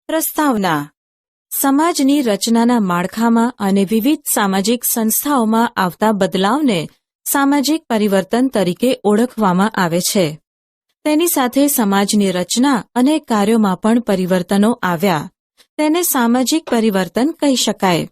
પ્રસ્તાવના સમાજની રચનાના માળખામાં અને વિવિધ સામાજિક સંસ્થાઓમાં આવતા બદલાવને સામાજિક પરિવર્તન તરીકે ઓળખવામાં આવે છે. તેની સાથે સમાજની રચના અને કાર્યોમાં પણ પરિવર્તનો આવ્યા. તેને સામાજિક પરિવર્તન કહી શકાય.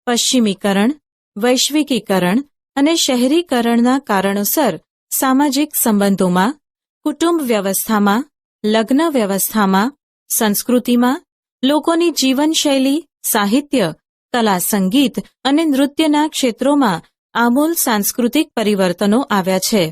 પશ્ચિમીકરણ, વૈશ્વિકીકરણ અને શહેરીકરણના કારણોસર સામાજિક સંબંધોમાં, કુટુંબ વ્યવસ્થામાં, લગ્ન વ્યવસ્થામાં, સંસ્કૃતિમાં, લોકોની જીવનશૈલી, સાહિત્ય, કલા, સંગીત અને નૃત્યના ક્ષેત્રોમાં આમૂલ સાંસ્કૃતિક પરિવર્તનો આવ્યા છે,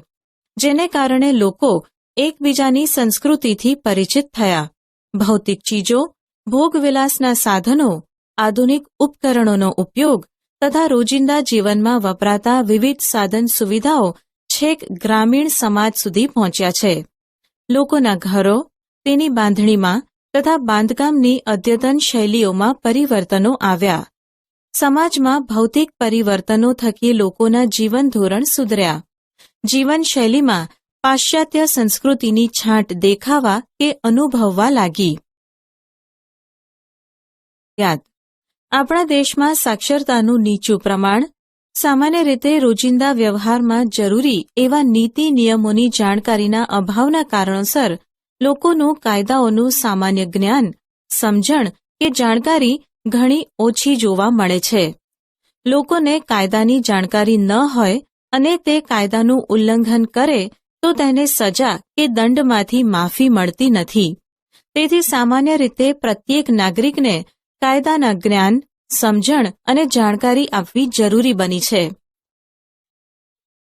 જેને કારણે લોકો એકબીજાની સંસ્કૃતિથી પરિચિત થયા. ભૌતિક ચીજો, ભોગવિલાસના સાધનો, આધુનિક ઉપકરણોનો ઉપયોગ તથા રોજિંદા જીવનમાં વપરાતા વિવિધ સાધન સુવિધાઓ છેક ગ્રામીણ સમાજ સુધી પહોંચ્યા છે. લોકોના ઘરો, તેની બાંધણીમાં તથા બાંધકામની અદ્યતન શૈલીઓમાં પરિવર્તનો આવ્યા. સમાજમાં ભૌતિક પરિવર્તનો થકી લોકોના જીવન ધોરણ સુધર્યા. જીવનશૈલીમાં પાશ્ચાત્ય સંસ્કૃતિની છાંટ દેખાવા કે અનુભવવા લાગી. આપણા દેશમાં સાક્ષરતાનું નીચું પ્રમાણ, સામાન્ય રીતે રોજિંદા વ્યવહારમાં જરૂરી એવા નીતિ નિયમોની જાણકારીના અભાવના કારણોસર લોકોનું કાયદાઓનું સામાન્ય જ્ઞાન, સમજણ કે જાણકારી ઘણી ઓછી જોવા મળે છે. લોકોને કાયદાની જાણકારી ન હોય અને તે કાયદાનું ઉલ્લંઘન કરે તો તેને સજા કે દંડમાંથી માફી મળતી નથી. તેથી સામાન્ય રીતે પ્રત્યેક નાગરિકને કાયદાના જ્ઞાન, સમજણ અને જાણકારી આપવી જરૂરી બની છે.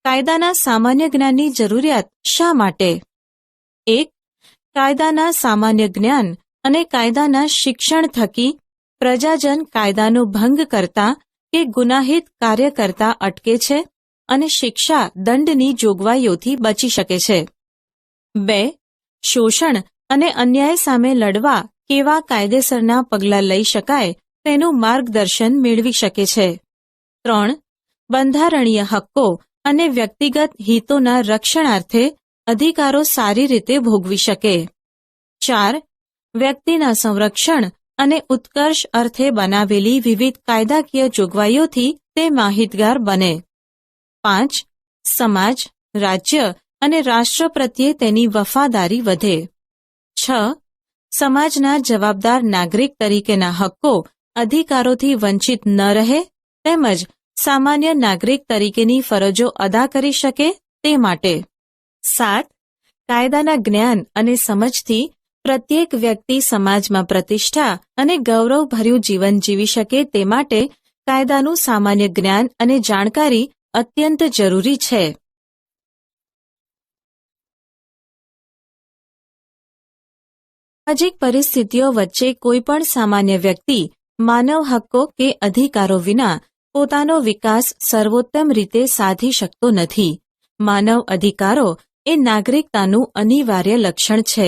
કાયદાના સામાન્ય જ્ઞાનની જરૂરિયાત શા માટે? 1. કાયદાના સામાન્ય જ્ઞાન અને કાયદાના શિક્ષણ થકી પ્રજાજન કાયદાનો ભંગ કરતા કે ગુનાહિત કાર્ય કરતા અટકે છે અને શિક્ષા દંડની જોગવાઈઓથી બચી શકે છે. 2. શોષણ અને અન્યાય સામે લડવા કેવા કાયદેસરના પગલાં લઈ શકાય તેનું માર્ગદર્શન મેળવી શકે છે. 3. બંધારણીય હક્કો અને વ્યક્તિગત હિતોના રક્ષણાર્થે અધિકારો સારી રીતે ભોગવી શકે. 4. વ્યક્તિના સંરક્ષણ અને ઉત્કર્ષ અર્થે બનાવેલી વિવિધ કાયદાકીય જોગવાઈઓથી તે માહિતગાર બને. 5. સમાજ, રાજ્ય અને રાષ્ટ્ર પ્રત્યે તેની વફાદારી વધે. 6. સમાજના જવાબદાર નાગરિક તરીકેના હક્કો, અધિકારોથી વંચિત ન રહે તેમજ સામાન્ય નાગરિક તરીકેની ફરજો અદા કરી શકે તે માટે. 7. કાયદાના જ્ઞાન અને સમજથી પ્રત્યેક વ્યક્તિ સમાજમાં પ્રતિષ્ઠા અને ગૌરવભર્યું જીવન જીવી શકે તે માટે કાયદાનું સામાન્ય જ્ઞાન અને જાણકારી અત્યંત જરૂરી છે. સામાજિક પરિસ્થિતિઓ વચ્ચે કોઈપણ સામાન્ય વ્યક્તિ માનવ હક્કો કે અધિકારો વિના પોતાનો વિકાસ સર્વોત્તમ રીતે સાધી શકતો નથી. માનવ અધિકારો એ નાગરિકતાનું અનિવાર્ય લક્ષણ છે.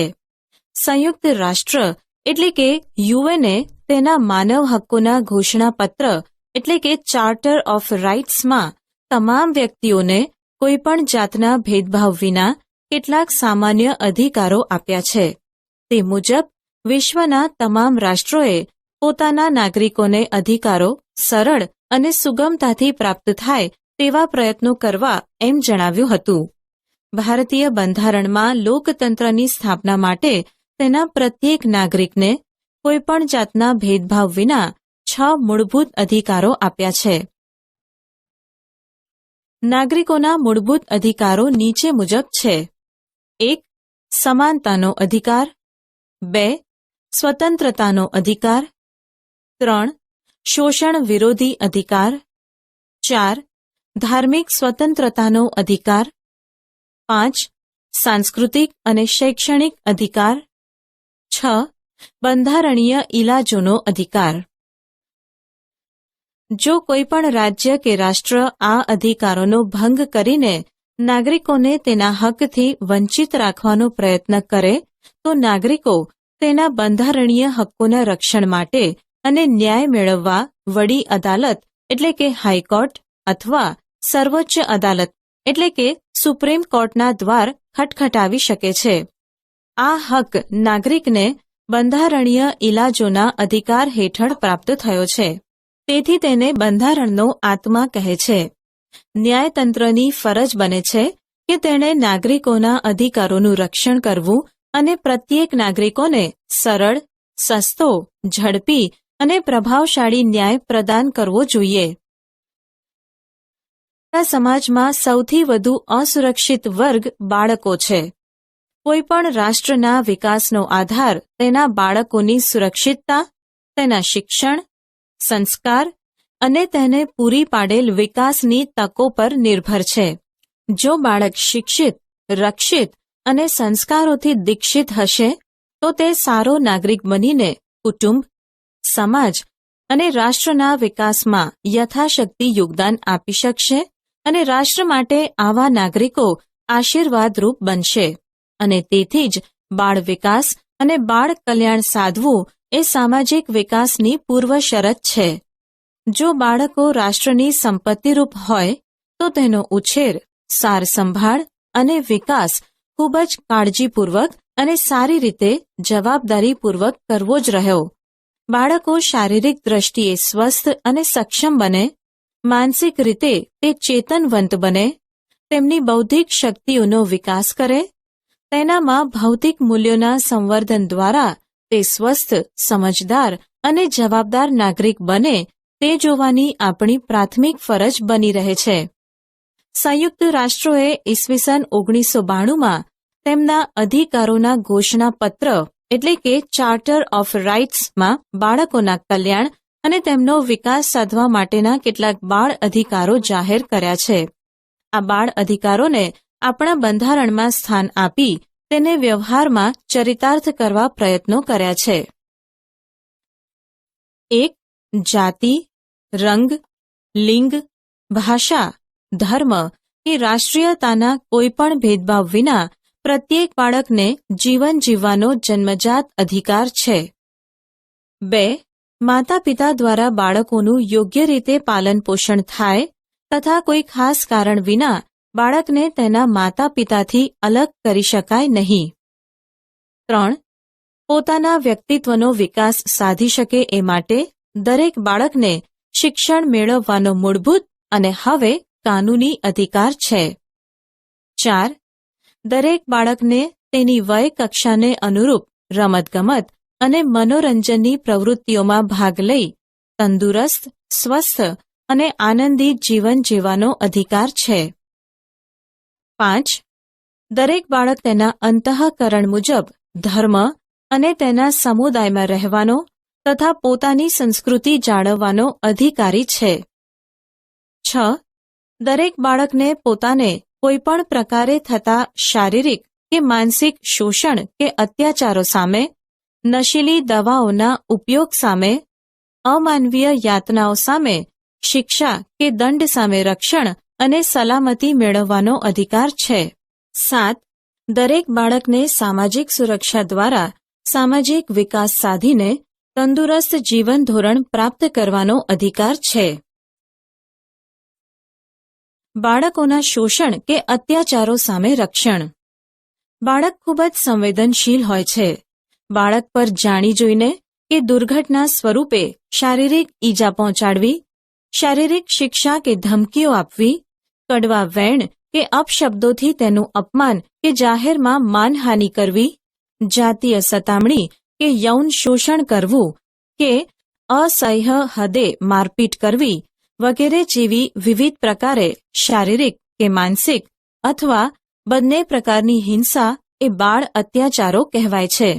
સંયુક્ત રાષ્ટ્ર એટલે કે યુએનએ તેના માનવ હક્કોના ઘોષણાપત્ર એટલે કે ચાર્ટર ઓફ રાઇટ્સમાં તમામ વ્યક્તિઓને કોઈપણ જાતના ભેદભાવ વિના કેટલાક સામાન્ય અધિકારો આપ્યા છે. તે મુજબ વિશ્વના તમામ રાષ્ટ્રોએ પોતાના નાગરિકોને અધિકારો સરળ અને સુગમતાથી પ્રાપ્ત થાય તેવા પ્રયત્નો કરવા એમ જણાવ્યું હતું. ભારતીય બંધારણમાં લોકતંત્રની સ્થાપના માટે તેના પ્રત્યેક નાગરિકને કોઈપણ જાતના ભેદભાવ વિના 6 મૂળભૂત અધિકારો આપ્યા છે. નાગરિકોના મૂળભૂત અધિકારો નીચે મુજબ છે. 1. સમાનતાનો અધિકાર. 2. સ્વતંત્રતાનો અધિકાર. 3. શોષણ વિરોધી અધિકાર. 4. ધાર્મિક સ્વતંત્રતાનો અધિકાર. 5. સાંસ્કૃતિક અને શૈક્ષણિક અધિકાર. 6. બંધારણીય ઇલાજોનો અધિકાર. જો કોઈપણ રાજ્ય કે રાષ્ટ્ર આ અધિકારોનો ભંગ કરીને નાગરિકોને તેના હકથી વંચિત રાખવાનો પ્રયત્ન કરે તો નાગરિકો તેના બંધારણીય હક્કોના રક્ષણ માટે અને ન્યાય મેળવવા વડી અદાલત એટલે કે હાઈકોર્ટ અથવા સર્વોચ્ચ અદાલત એટલે કે સુપ્રીમ કોર્ટના દ્વાર ખટખટાવી શકે છે. આ હક નાગરિકને બંધારણીય ઇલાજોના અધિકાર હેઠળ પ્રાપ્ત થયો છે. તેથી તેને બંધારણનો આત્મા કહે છે. ન્યાયતંત્રની ફરજ બને છે કે તેણે નાગરિકોના અધિકારોનું રક્ષણ કરવું અને પ્રત્યેક નાગરિકોને સરળ, સસ્તો, ઝડપી અને પ્રભાવશાળી ન્યાય પ્રદાન કરવો જોઈએ. આપણા સમાજમાં સૌથી વધુ અસુરક્ષિત વર્ગ બાળકો છે. કોઈપણ રાષ્ટ્રના વિકાસનો આધાર તેના બાળકોની સુરક્ષિતતા, તેના શિક્ષણ, સંસ્કાર અને તેને પૂરી પાડેલ વિકાસની તકો પર નિર્ભર છે. જો બાળક શિક્ષિત, રક્ષિત અને સંસ્કારોથી દીક્ષિત હશે તો તે સારો નાગરિક બનીને કુટુંબ, સમાજ અને રાષ્ટ્રના વિકાસમાં યથાશક્તિ યોગદાન આપી શકશે અને રાષ્ટ્ર માટે આવા નાગરિકો આશીર્વાદરૂપ બનશે. અને તેથી જ બાળ વિકાસ અને બાળ કલ્યાણ સાધવું એ સામાજિક વિકાસની પૂર્વ શરત છે. જો બાળકો રાષ્ટ્રની સંપત્તિરૂપ હોય તો તેનો ઉછેર, સાર સંભાળ અને વિકાસ ખૂબ જ કાળજીપૂર્વક અને સારી રીતે જવાબદારીપૂર્વક કરવો જ રહ્યો. બાળકો શારીરિક દ્રષ્ટિએ સ્વસ્થ અને સક્ષમ બને, માનસિક રીતે તે ચેતનવંત બને, તેમની બૌદ્ધિક શક્તિઓનો વિકાસ કરે, તેનામાં ભૌતિક મૂલ્યોના સંવર્ધન દ્વારા તે સ્વસ્થ, સમજદાર અને જવાબદાર નાગરિક બને તે જોવાની આપણી પ્રાથમિક ફરજ બની રહે છે. સંયુક્ત રાષ્ટ્રોએ ઈસવીસન 1992માં તેમના અધિકારોના ઘોષણાપત્ર એટલે કે ચાર્ટર ઓફ રાઇટ્સમાં બાળકોના કલ્યાણ અને તેમનો વિકાસ સાધવા માટેના કેટલાક બાળ અધિકારો જાહેર કર્યા છે. આ બાળ અધિકારોને આપણા બંધારણમાં સ્થાન આપી તેને વ્યવહારમાં ચરિતાર્થ કરવા પ્રયત્નો કર્યા છે. 1. જાતિ, રંગ, લિંગ, ભાષા, ધર્મ કે રાષ્ટ્રીયતાના કોઈપણ ભેદભાવ વિના પ્રત્યેક બાળકને જીવન જીવવાનો જન્મજાત અધિકાર છે. 2. માતા પિતા દ્વારા બાળકોનું યોગ્ય રીતે પાલન પોષણ થાય તથા કોઈ ખાસ કારણ વિના બાળકને તેના માતા પિતાથી અલગ કરી શકાય નહીં. 3. પોતાના વ્યક્તિત્વનો વિકાસ સાધી શકે એ માટે દરેક બાળકને શિક્ષણ મેળવવાનો મૂળભૂત અને હવે કાનૂની અધિકાર છે. 4. દરેક બાળકને તેની વય કક્ષાને અનુરૂપ રમતગમત અને મનોરંજનની પ્રવૃત્તિઓમાં ભાગ લઈ તંદુરસ્ત, સ્વસ્થ અને આનંદી જીવન જીવવાનો અધિકાર છે. 5. દરેક બાળક તેના અંતઃકરણ મુજબ ધર્મ અને તેના સમુદાયમાં રહેવાનો તથા પોતાની સંસ્કૃતિ જાળવવાનો અધિકારી છે. 6. દરેક બાળકને પોતાને કોઈપણ પ્રકારે થતા શારીરિક કે માનસિક શોષણ કે અત્યાચારો સામે, નશીલી દવાઓના ઉપયોગ સામે, અમાનવીય યાતનાઓ સામે, શિક્ષા કે દંડ સામે રક્ષણ અને સલામતી મેળવવાનો અધિકાર છે. 7. દરેક બાળકને સામાજિક સુરક્ષા દ્વારા સામાજિક વિકાસ સાધીને તંદુરસ્ત જીવન ધોરણ પ્રાપ્ત કરવાનો અધિકાર છે. બાળકોના શોષણ કે અત્યાચારો સામે રક્ષણ. બાળક ખૂબ જ સંવેદનશીલ હોય છે. બાળક પર જાણી જોઈને કે દુર્ઘટના સ્વરૂપે શારીરિક ઈજા પહોંચાડવી, શારીરિક શિક્ષા કે ધમકીઓ આપવી, કડવા વેણ કે અપશબ્દોથી તેનું અપમાન કે જાહેરમાં માનહાનિ કરવી, જાતીય સતામણી કે યૌન શોષણ કરવું કે અસહ્ય હદે મારપીટ કરવી વગેરે જેવી વિવિધ પ્રકારે શારીરિક કે માનસિક અથવા બંને પ્રકારની હિંસા એ બાળ અત્યાચારો કહેવાય છે.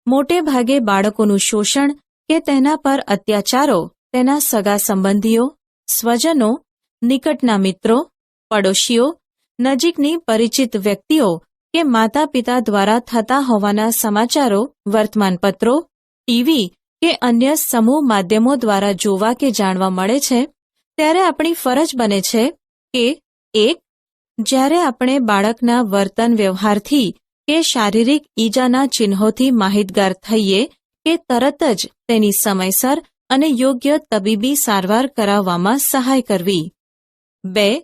મોટે ભાગે બાળકોનું શોષણ કે તેના પર અત્યાચારો તેના સગા સંબંધીઓ, સ્વજનો, નિકટના મિત્રો, પડોશીઓ, નજીકની પરિચિત વ્યક્તિઓ કે માતા પિતા દ્વારા થતા હોવાના સમાચારો વર્તમાનપત્રો, ટીવી કે અન્ય સમૂહ માધ્યમો દ્વારા જોવા કે જાણવા મળે છે ત્યારે આપણી ફરજ બને છે કે 1. જ્યારે આપણે બાળકના વર્તન વ્યવહારથી કે શારીરિક ઈજાના ચિહ્નોથી માહિતગાર થઈએ કે તરત જ તેની સમયસર અને યોગ્ય તબીબી સારવાર કરાવવામાં સહાય કરવી. 2.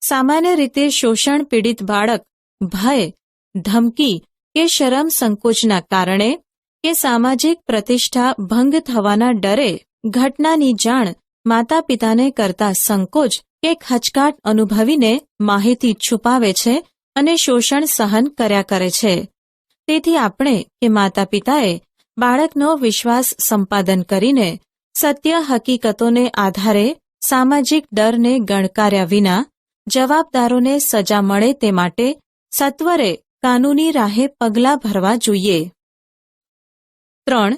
સામાન્ય રીતે શોષણ પીડિત બાળક ભય, ધમકી કે શરમ સંકોચના કારણે કે સામાજિક પ્રતિષ્ઠા ભંગ થવાના ડરે ઘટનાની જાણ માતા પિતાને કરતા સંકોચ કે ખચકાટ અનુભવીને માહિતી છુપાવે છે અને શોષણ સહન કર્યા કરે છે. તેથી આપણે કે માતા પિતાએ બાળકનો વિશ્વાસ સંપાદન કરીને સત્ય હકીકતોને આધારે સામાજિક ડરને ગણકાર્યા વિના જવાબદારોને સજા મળે તે માટે સત્વરે કાનૂની રાહે પગલાં ભરવા જોઈએ. 3.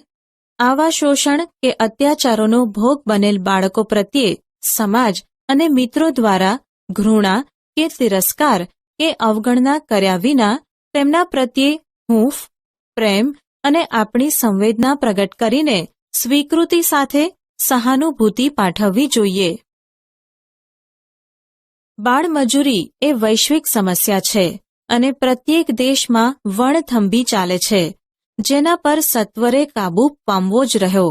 આવા શોષણ કે અત્યાચારોનો ભોગ બનેલ બાળકો પ્રત્યે સમાજ અને મિત્રો દ્વારા ઘૃણા કે તિરસ્કાર કે અવગણના કર્યા વિના તેમના પ્રત્યે હૂંફ, પ્રેમ અને આપણી સંવેદના પ્રગટ કરીને સ્વીકૃતિ સાથે સહાનુભૂતિ પાઠવવી જોઈએ. બાળમજૂરી એ વૈશ્વિક સમસ્યા છે અને પ્રત્યેક દેશમાં વણથંભી ચાલે છે, જેના પર સત્વરે કાબૂ પામવો જ રહ્યો.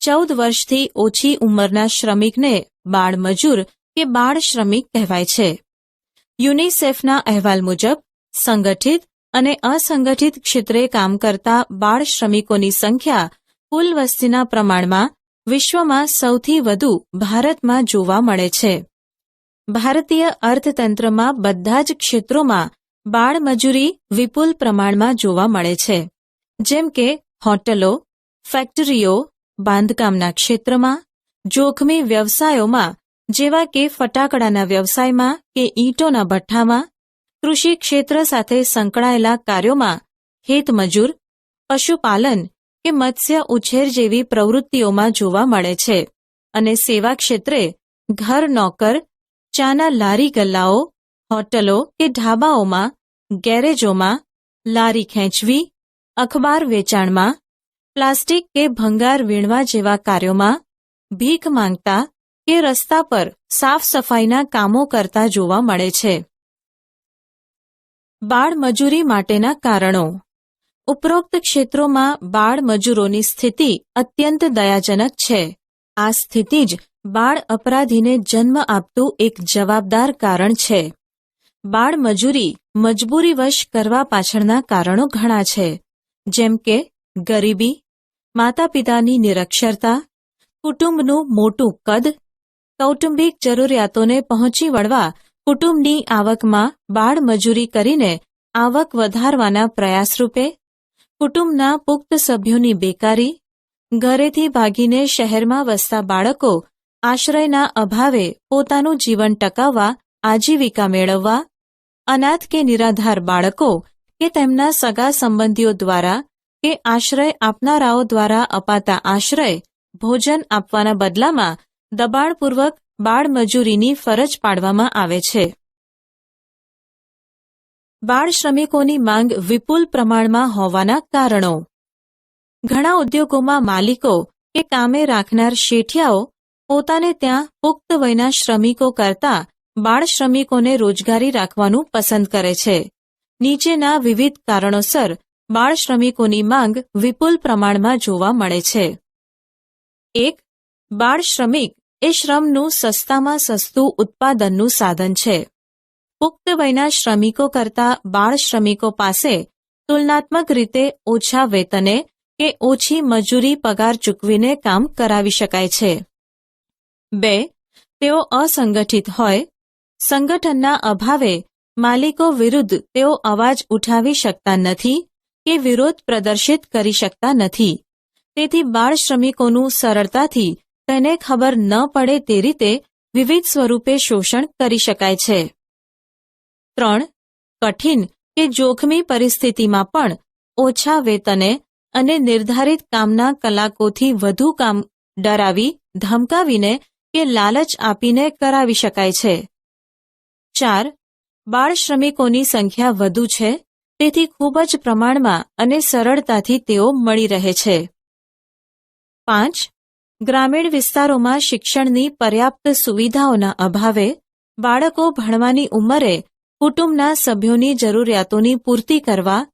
14 વર્ષથી ઓછી ઉંમરના શ્રમિકને બાળમજૂર કે બાળ શ્રમિક કહેવાય છે. યુનિસેફના અહેવાલ મુજબ સંગઠિત અને અસંગઠિત ક્ષેત્રે કામ કરતા બાળ શ્રમિકોની સંખ્યા કુલ વસ્તીના પ્રમાણમાં વિશ્વમાં સૌથી વધુ ભારતમાં જોવા મળે છે. ભારતીય અર્થતંત્રમાં બધા જ ક્ષેત્રોમાં બાળમજૂરી વિપુલ પ્રમાણમાં જોવા મળે છે, જેમ કે હોટલો, ફેક્ટરીઓ, બાંધકામના ક્ષેત્રમાં, જોખમી વ્યવસાયોમાં જેવા કે ફટાકડાના વ્યવસાયમાં કે ઈંટોના ભઠ્ઠામાં, કૃષિ ક્ષેત્ર સાથે સંકળાયેલા કાર્યોમાં, ખેતમજૂર, પશુપાલન કે મત્સ્ય ઉછેર જેવી પ્રવૃત્તિઓમાં જોવા મળે છે અને સેવા ક્ષેત્રે ઘર નોકર, ચાના લારી ગલ્લાઓ, હોટલો કે ઢાબાઓમાં, ગેરેજોમાં, લારી ખેંચવી, અખબાર વેચાણમાં, પ્લાસ્ટિક કે ભંગાર વીણવા જેવા કાર્યોમાં, ભીખ માંગતા કે રસ્તા પર સાફ સફાઈના કામો કરતા જોવા મળે છે. બાળમજૂરી માટેના કારણો. ઉપરોક્ત ક્ષેત્રોમાં બાળમજૂરોની સ્થિતિ અત્યંત દયાજનક છે. આ સ્થિતિ જ બાળ અપરાધીને જન્મ આપતું એક જવાબદાર કારણ છે. બાળમજૂરી મજબૂરીવશ કરવા પાછળના કારણો ઘણા છે, જેમ કે ગરીબી, માતા પિતાની નિરક્ષરતા, કુટુંબનું મોટું કદ, કૌટુંબિક જરૂરિયાતોને પહોંચી વળવા કુટુંબની આવકમાં બાળમજૂરી કરીને આવક વધારવાના પ્રયાસરૂપે, કુટુંબના પુખ્ત સભ્યોની બેકારી, ઘરેથી ભાગીને શહેરમાં વસતા બાળકો આશ્રયના અભાવે પોતાનું જીવન ટકાવવા આજીવિકા મેળવવા, અનાથ કે નિરાધાર બાળકો કે તેમના સગા સંબંધીઓ દ્વારા કે આશ્રય આપનારાઓ દ્વારા અપાતા આશ્રય, ભોજન આપવાના બદલામાં દબાણપૂર્વક બાળમજૂરીની ફરજ પાડવામાં આવે છે. બાળ શ્રમિકોની માંગ વિપુલ પ્રમાણમાં હોવાના કારણો. ઘણા ઉદ્યોગોમાં માલિકો કે કામે રાખનાર શેઠિયાઓ પોતાને ત્યાં પુખ્ત વયના શ્રમિકો કરતાં બાળ શ્રમિકોને રોજગારી રાખવાનું પસંદ કરે છે. નીચેના વિવિધ કારણોસર બાળ શ્રમિકોની માંગ વિપુલ પ્રમાણમાં જોવા મળે છે. 1. બાળ શ્રમિક એ શ્રમનું સસ્તામાં સસ્તું ઉત્પાદનનું સાધન છે. પુખ્ત વયના શ્રમિકો કરતાં બાળ શ્રમિકો પાસે તુલનાત્મક રીતે ઓછા વેતને કે ઓછી મજૂરી પગાર ચૂકવીને કામ કરાવી શકાય છે. 2. તેઓ અસંગઠિત હોય, સંગઠનના અભાવે માલિકો વિરુદ્ધ તેઓ અવાજ ઉઠાવી શકતા નથી કે વિરોધ પ્રદર્શિત કરી શકતા નથી. તેથી બાળ શ્રમિકોનું સરળતાથી તેને ખબર ન પડે તે રીતે વિવિધ સ્વરૂપે શોષણ કરી શકાય છે. 3. કઠિન કે જોખમી પરિસ્થિતિમાં પણ ઓછા વેતને અને નિર્ધારિત કામના કલાકોથી વધુ કામ ડરાવી, ધમકાવીને કે લાલચ આપીને કરાવી શકાય છે. 4. બાળ શ્રમિકોની સંખ્યા વધુ છે, તેથી ખૂબ જ પ્રમાણમાં અને સરળતાથી તેઓ મળી રહે છે. 5. ગ્રામીણ વિસ્તારોમાં શિક્ષણની પર્યાપ્ત સુવિધાઓના અભાવે બાળકો ભણવાની ઉંમરે કુટુંબના સભ્યોની જરૂરિયાતોની પૂર્તિ કરવા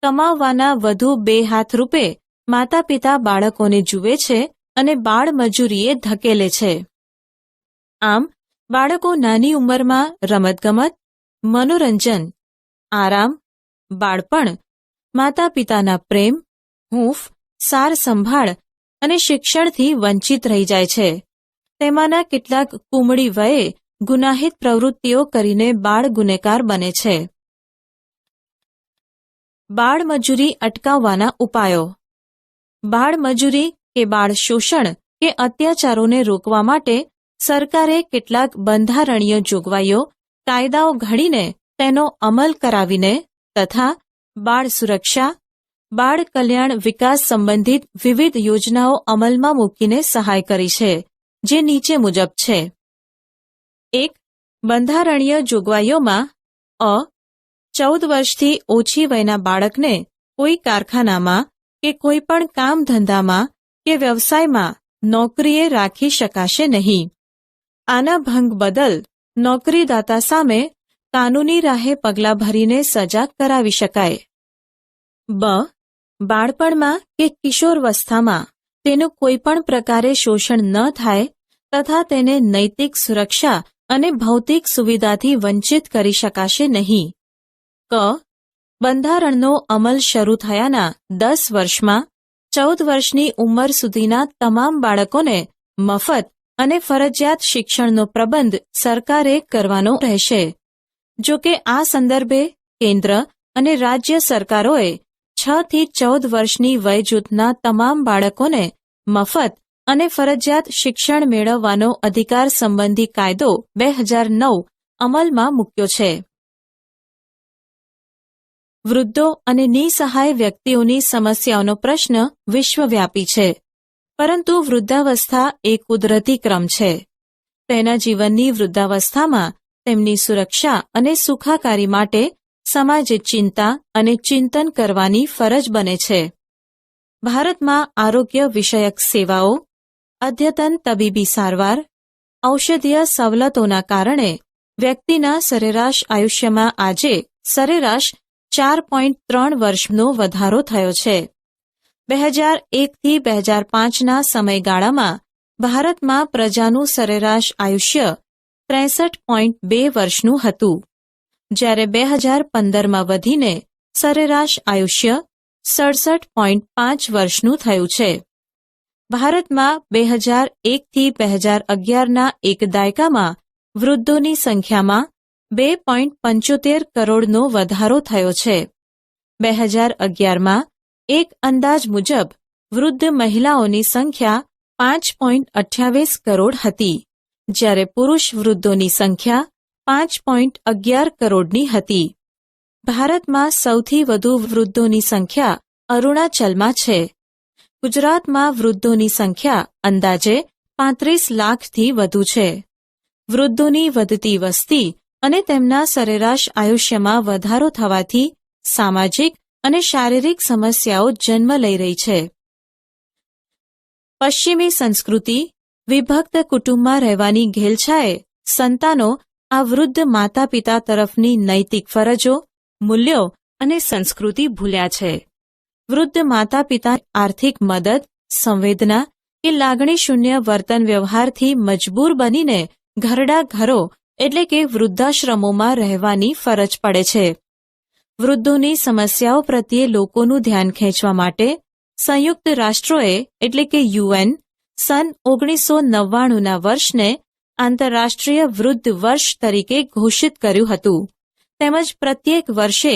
કમાવવાના વધુ બે હાથ રૂપે માતા પિતા બાળકોને જુએ છે અને બાળમજૂરીએ ધકેલે છે. આમ બાળકો નાની ઉંમરમાં રમતગમત, મનોરંજન, આરામ, બાળપણ, માતા પિતાના પ્રેમ, હૂંફ, સાર સંભાળ અને શિક્ષણથી વંચિત રહી જાય છે. તેમાંના કેટલાક કુમળી વયે ગુનાહિત પ્રવૃત્તિઓ કરીને બાળ ગુનેગાર બને છે. બાળમજૂરી અટકાવવાના ઉપાયો. બાળમજૂરી કે બાળ શોષણ કે અત્યાચારોને રોકવા માટે સરકારે કેટલાક બંધારણીય જોગવાઈઓ, કાયદાઓ ઘડીને તેનો અમલ કરાવીને તથા બાળ સુરક્ષા, બાળ કલ્યાણ વિકાસ સંબંધિત વિવિધ યોજનાઓ અમલમાં મૂકીને સહાય કરી છે, જે નીચે મુજબ છે. 1. બંધારણીય જોગવાઈઓમાં 14 વર્ષથી ઓછી વયના બાળકને કોઈ કારખાનામાં કે કોઈ પણ કામ ધંધામાં કે વ્યવસાયમાં નોકરીએ રાખી શકાશે નહીં. આના ભંગ બદલ નોકરીદાતા સામે કાનૂની રાહે પગલાં ભરીને સજા કરાવી શકાય. બાળપણમાં કે કિશોરવસ્થામાં તેનું કોઈપણ પ્રકારે શોષણ ન થાય તથા તેને નૈતિક સુરક્ષા અને ભૌતિક સુવિધાથી વંચિત કરી શકાશે નહીં. બંધારણનો અમલ શરૂ થયાના 10 વર્ષમાં 14 વર્ષની ઉંમર સુધીના તમામ બાળકોને મફત અને ફરજિયાત શિક્ષણનો પ્રબંધ સરકારે કરવાનો રહેશે. જો કે આ સંદર્ભે કેન્દ્ર અને રાજ્ય સરકારોએ 6 થી 14 વર્ષની વય જૂથના તમામ બાળકોને મફત અને ફરજિયાત શિક્ષણ મેળવવાનો અધિકાર સંબંધી કાયદો 2009 અમલમાં મૂક્યો છે. વૃદ્ધો અને નિસહાય વ્યક્તિઓની સમસ્યાઓનો પ્રશ્ન વિશ્વવ્યાપી છે, પરંતુ વૃદ્ધાવસ્થા એ કુદરતી ક્રમ છે. તેના જીવનની વૃદ્ધાવસ્થામાં તેમની સુરક્ષા અને સુખાકારી માટે સમાજે ચિંતા અને ચિંતન કરવાની ફરજ બને છે. ભારતમાં આરોગ્ય વિષયક સેવાઓ, અદ્યતન તબીબી સારવાર, ઔષધીય સવલતોના કારણે વ્યક્તિના સરેરાશ આયુષ્યમાં આજે સરેરાશ 4.3 વર્ષનો વધારો થયો છે. 2001થી 2005ના સમયગાળામાં ભારતમાં પ્રજાનું સરેરાશ આયુષ્ય 63.2 વર્ષનું હતું, જ્યારે 2015માં વધીને સરેરાશ આયુષ્ય 67.5 વર્ષનું થયું છે. ભારતમાં 2001થી 2011ના એક દાયકામાં વૃદ્ધોની સંખ્યામાં 2.75 કરોડનો વધારો થયો છે. 2011માં એક અંદાજ મુજબ વૃદ્ધ મહિલાઓની સંખ્યા 5.28 કરોડ હતી, જ્યારે પુરુષ વૃદ્ધોની સંખ્યા 5.11 કરોડની હતી. ભારતમાં સૌથી વધુ વૃદ્ધોની સંખ્યા અરુણાચલમાં છે. ગુજરાતમાં વૃદ્ધોની સંખ્યા અંદાજે 35 લાખથી વધુ છે. વૃદ્ધોની વધતી વસ્તી અને તેમના સરેરાશ આયુષ્યમાં વધારો થવાથી સામાજિક અને શારીરિક સમસ્યાઓ જન્મ લઈ રહી છે. પશ્ચિમી સંસ્કૃતિ, વિભક્ત કુટુંબમાં રહેવાની ઘેલછાએ સંતાનો આ વૃદ્ધ માતા પિતા તરફની નૈતિક ફરજો, મૂલ્યો અને સંસ્કૃતિ ભૂલ્યા છે. વૃદ્ધ માતા પિતા આર્થિક મદદ, સંવેદના કે લાગણીશૂન્ય વર્તન વ્યવહારથી મજબૂર બનીને ઘરડા ઘરો એટલે કે વૃદ્ધાશ્રમોમાં રહેવાની ફરજ પડે છે. વૃદ્ધોની સમસ્યાઓ પ્રત્યે લોકોનું ધ્યાન ખેંચવા માટે સંયુક્ત રાષ્ટ્રોએ એટલે કે UN સન 1999ના વર્ષને આંતરરાષ્ટ્રીય વૃદ્ધ વર્ષ તરીકે ઘોષિત કર્યું હતું, તેમજ પ્રત્યેક વર્ષે